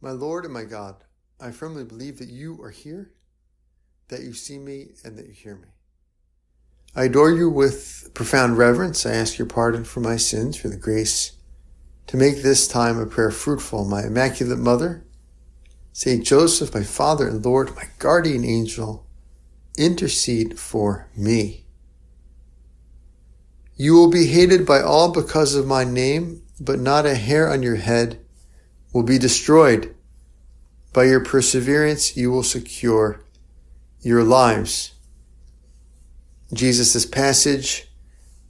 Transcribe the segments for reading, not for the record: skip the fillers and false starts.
My Lord and my God, I firmly believe that you are here, that you see me, and that you hear me. I adore you with profound reverence. I ask your pardon for my sins, for the grace to make this time of prayer fruitful. My Immaculate Mother, Saint Joseph, my Father and Lord, my guardian angel, intercede for me. You will be hated by all because of my name, but not a hair on your head will be destroyed. By your perseverance, you will secure your lives. Jesus, this passage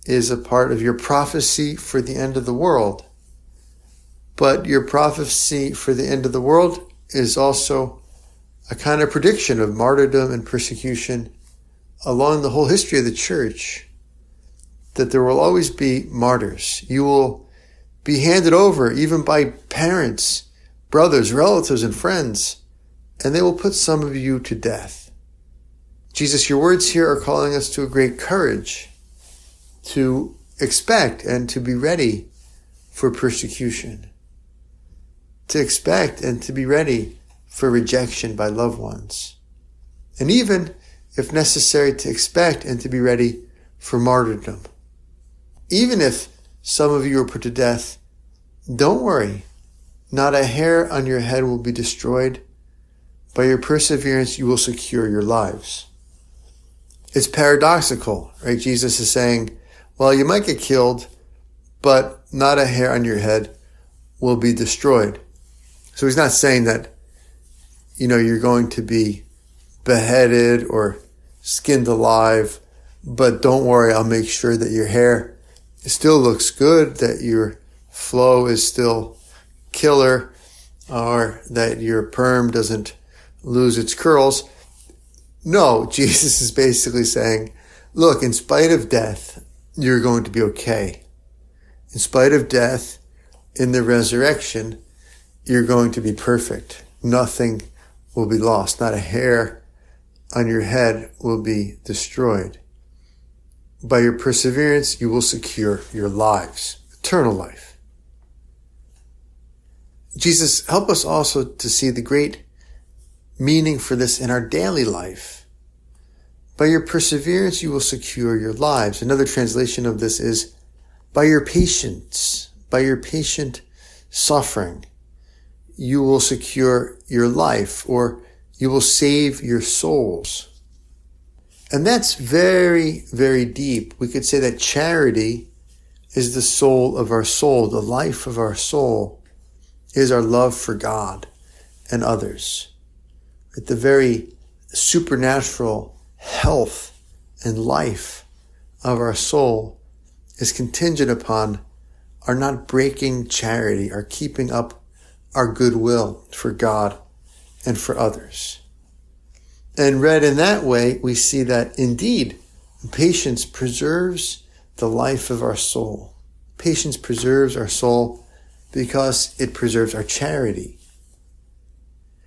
is a part of your prophecy for the end of the world. But your prophecy for the end of the world is also a kind of prediction of martyrdom and persecution along the whole history of the church, that there will always be martyrs. You will be handed over even by parents, brothers, relatives, and friends, and they will put some of you to death. Jesus, your words here are calling us to a great courage, to expect and to be ready for persecution, to expect and to be ready for rejection by loved ones, and even, if necessary, to expect and to be ready for martyrdom. Even if some of you are put to death, don't worry. Not a hair on your head will be destroyed. By your perseverance, you will secure your lives. It's paradoxical, right? Jesus is saying, well, you might get killed, but not a hair on your head will be destroyed. So he's not saying that, you're going to be beheaded or skinned alive, but don't worry, I'll make sure that your hair still looks good, that your flow is still killer, or that your perm doesn't lose its curls. No, Jesus is basically saying, look, in spite of death, you're going to be okay. In spite of death, in the resurrection, you're going to be perfect. Nothing will be lost. Not a hair on your head will be destroyed. By your perseverance, you will secure your lives, eternal life. Jesus, help us also to see the great meaning for this in our daily life. By your perseverance, you will secure your lives. Another translation of this is, by your patience, by your patient suffering, you will secure your life, or you will save your souls. And that's very, very deep. We could say that charity is the soul of our soul. The life of our soul is our love for God and others. The very supernatural health and life of our soul is contingent upon our not breaking charity, our keeping up our goodwill for God and for others. And read in that way, we see that indeed, patience preserves the life of our soul. Patience preserves our soul because it preserves our charity.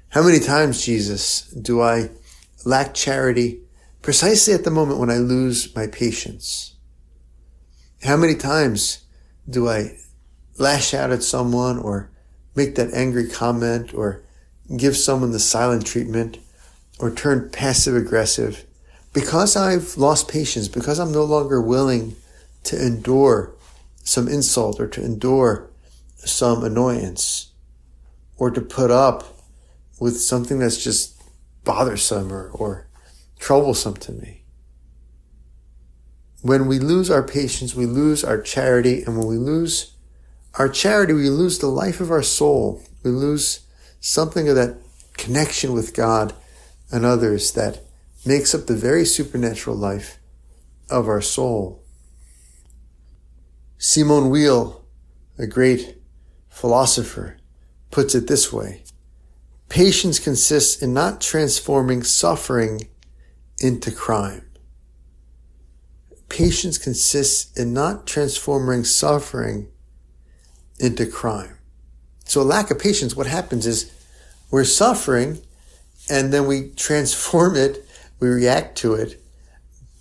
How many times, Jesus, do I lack charity precisely at the moment when I lose my patience? How many times do I lash out at someone or make that angry comment or give someone the silent treatment or turn passive-aggressive because I've lost patience, because I'm no longer willing to endure some insult or to endure some annoyance or to put up with something that's just bothersome or troublesome to me. When we lose our patience, we lose our charity, and when we lose our charity, we lose the life of our soul. We lose something of that connection with God and others that makes up the very supernatural life of our soul. Simone Weil, a great philosopher, puts it this way: patience consists in not transforming suffering into crime. Patience consists in not transforming suffering into crime. So a lack of patience, what happens is we're suffering, and then we transform it, we react to it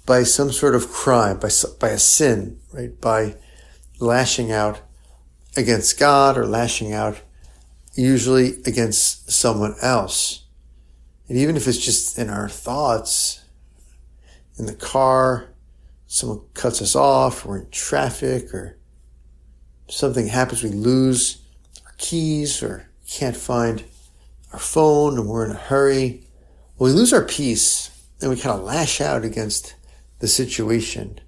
by some sort of crime, by a sin, right? By lashing out against God or lashing out usually against someone else. And even if it's just in our thoughts, in the car, someone cuts us off, we're in traffic, or something happens, we lose our keys or can't find our phone and we're in a hurry. Well, we lose our peace and we kind of lash out against the situation,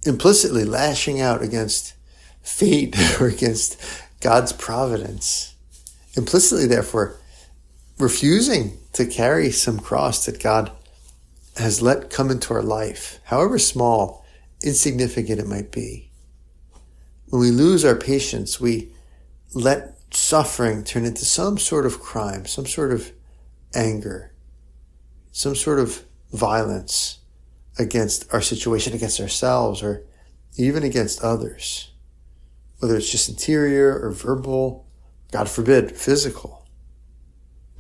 implicitly lashing out against fate or against God's providence, implicitly, therefore, refusing to carry some cross that God has let come into our life, however small, insignificant it might be. When we lose our patience, we let suffering turn into some sort of crime, some sort of anger, some sort of violence against our situation, against ourselves, or even against others, whether it's just interior or verbal, God forbid, physical.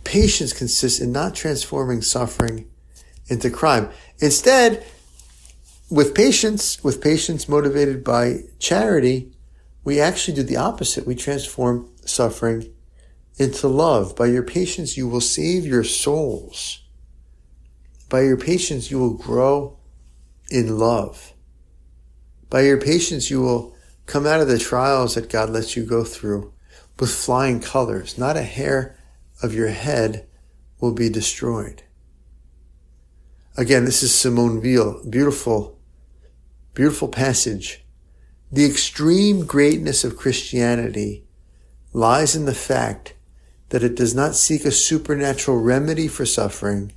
Patience consists in not transforming suffering into crime. Instead, with patience motivated by charity, we actually do the opposite. We transform suffering into love. By your patience, you will save your souls. By your patience, you will grow in love. By your patience, you will come out of the trials that God lets you go through with flying colors. Not a hair of your head will be destroyed. Again, this is Simone Weil. Beautiful, beautiful passage. The extreme greatness of Christianity lies in the fact that it does not seek a supernatural remedy for suffering,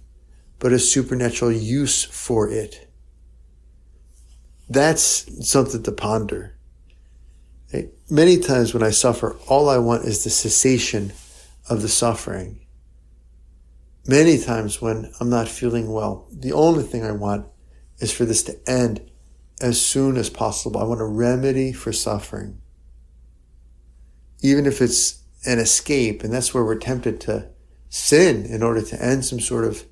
but a supernatural use for it. That's something to ponder. Many times when I suffer, all I want is the cessation of the suffering. Many times when I'm not feeling well, the only thing I want is for this to end as soon as possible. I want a remedy for suffering. Even if it's an escape, and that's where we're tempted to sin in order to end some sort of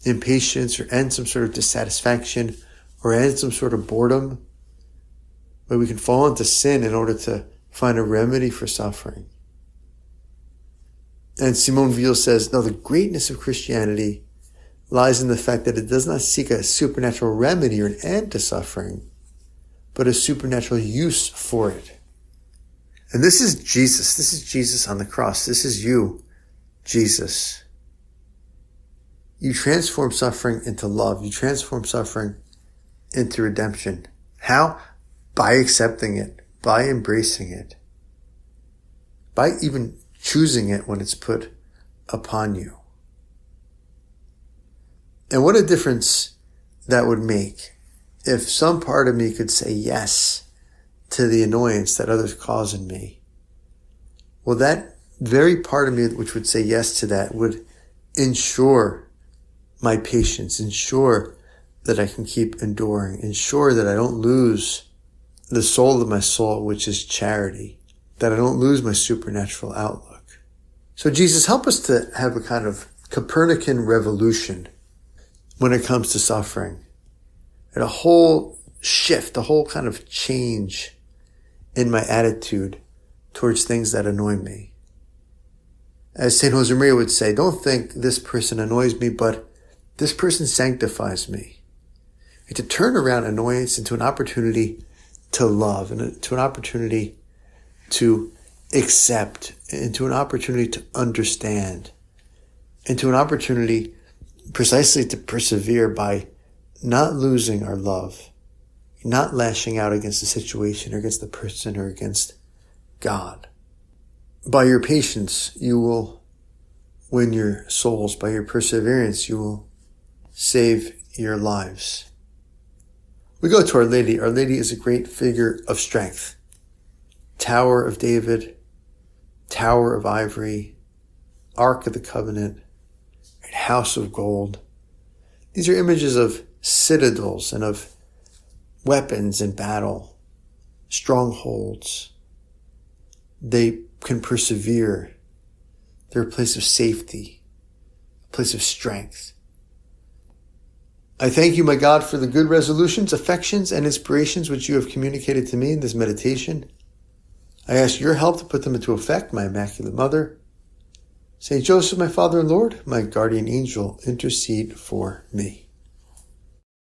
impatience or end some sort of dissatisfaction or end some sort of boredom, where we can fall into sin in order to find a remedy for suffering. And Simone Weil says, no, the greatness of Christianity lies in the fact that it does not seek a supernatural remedy or an end to suffering, but a supernatural use for it. And this is Jesus. This is Jesus on the cross. This is you, Jesus. You transform suffering into love. You transform suffering into redemption. How? By accepting it, by embracing it, by even choosing it when it's put upon you. And what a difference that would make if some part of me could say yes to the annoyance that others cause in me. Well, that very part of me which would say yes to that would ensure my patience, ensure that I can keep enduring, ensure that I don't lose the soul of my soul, which is charity, that I don't lose my supernatural outlook. So Jesus, help us to have a kind of Copernican revolution when it comes to suffering, and a whole shift, a whole kind of change in my attitude towards things that annoy me. As St. Josemaria would say, don't think this person annoys me, but this person sanctifies me. And to turn around annoyance into an opportunity to love, and to an opportunity to accept, into an opportunity to understand, into an opportunity precisely to persevere by not losing our love, not lashing out against the situation or against the person or against God. By your patience, you will win your souls. By your perseverance, you will save your lives. We go to Our Lady. Our Lady is a great figure of strength. Tower of David, Tower of Ivory, Ark of the Covenant, House of Gold. These are images of citadels and of weapons in battle, strongholds. They can persevere. They're a place of safety, a place of strength. I thank you, my God, for the good resolutions, affections, and inspirations which you have communicated to me in this meditation. I ask your help to put them into effect, my Immaculate Mother. Saint Joseph, my Father and Lord, my guardian angel, intercede for me.